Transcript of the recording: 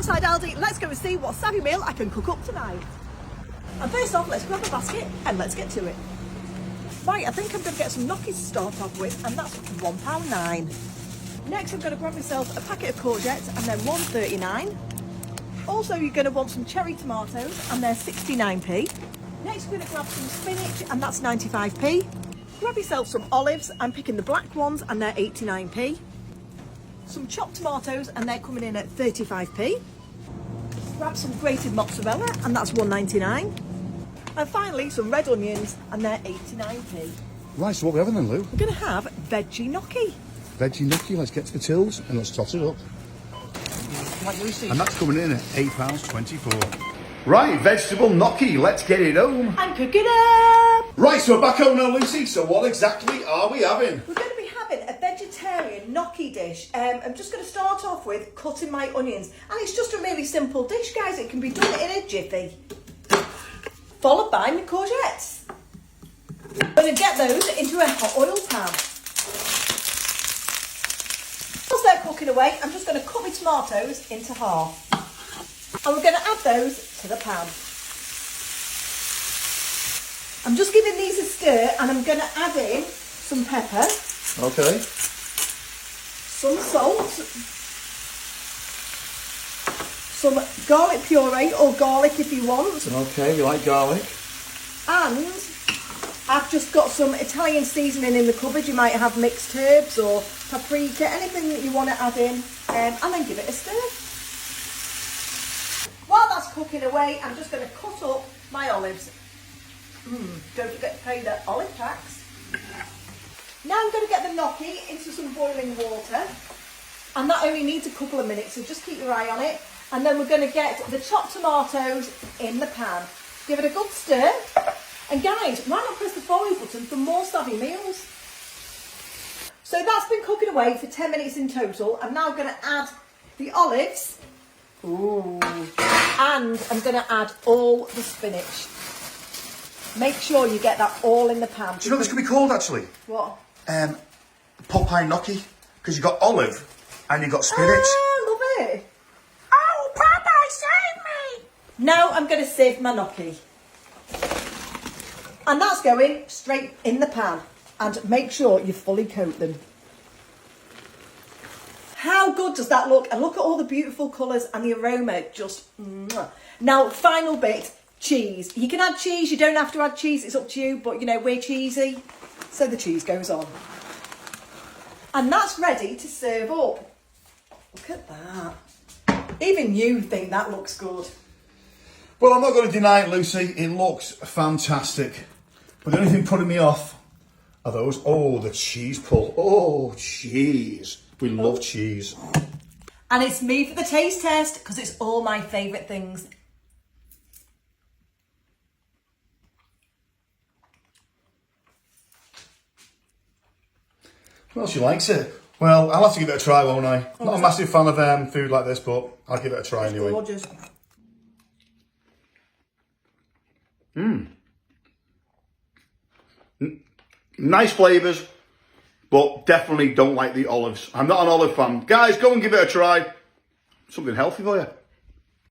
outside Aldi. Let's go and see what savvy meal I can cook up tonight. And first off, let's grab a basket and let's get to it. Right, I think I'm going to get some gnocchi to start off with, and that's £1.09. Next, I'm going to grab myself a packet of courgettes, and they're £1.39. Also, you're going to want some cherry tomatoes, and they're 69p. Next, we're going to grab some spinach, and that's 95p. Grab yourself some olives. I'm picking the black ones, and they're 89p. Some chopped tomatoes, and they're coming in at 35p. Grab some grated mozzarella, and that's £1.99. And finally, some red onions, and they're 89p. Right, so what are we having then, Lou? We're going to have veggie gnocchi. Veggie gnocchi, let's get to the tills and let's toss it up. Like Lucy. And that's coming in at £8.24. Right, vegetable gnocchi, let's get it home. And cook it up. Right, so we're back home now, Lucy. So what exactly are we having? We're going to be having a vegetarian gnocchi dish. I'm just going to start off with cutting my onions. And it's just a really simple dish, guys. It can be done in a jiffy. Followed by my courgettes. I'm going to get those into a hot oil pan. Whilst they're cooking away, I'm just going to cut my tomatoes into half. And we're going to add those to the pan. I'm just giving these a stir, and I'm going to add in some pepper. Okay. Some salt. Some garlic puree, or garlic if you want. Okay, you like garlic? And I've just got some Italian seasoning in the cupboard. You might have mixed herbs or paprika, anything that you want to add in, and then give it a stir. While that's cooking away, I'm just going to cut up my olives. Don't forget to pay the olive tax. Now I'm going to get the gnocchi into some boiling water, and that only needs a couple of minutes, so just keep your eye on it. And then we're going to get the chopped tomatoes in the pan. Give it a good stir. And guys, why not press the follow button for more savvy meals? So that's been cooking away for 10 minutes in total. I'm now going to add the olives. Ooh. And I'm going to add all the spinach. Make sure you get that all in the pan. Do you know what this could be called, actually? What? Popeye gnocchi. Because you've got olive and you've got spinach. I love it. Oh, Popeye, save me! Now I'm going to sieve my gnocchi. And that's going straight in the pan. And make sure you fully coat them. How good does that look? And look at all the beautiful colours and the aroma. Just mwah. Now, final bit, cheese. You can add cheese, you don't have to add cheese, it's up to you. But, you know, we're cheesy, so the cheese goes on. And that's ready to serve up. Look at that. Even you think that looks good. Well, I'm not going to deny it, Lucy. It looks fantastic. But the only thing putting me off are those, the cheese pull. Oh, cheese. We love cheese. And it's me for the taste test, because it's all my favourite things. Well, she likes it. Well, I'll have to give it a try, won't I? Not a massive fan of food like this, but I'll give it a try anyway. Gorgeous. Nice flavours, but definitely don't like the olives. I'm not an olive fan. Guys, go and give it a try. Something healthy for you.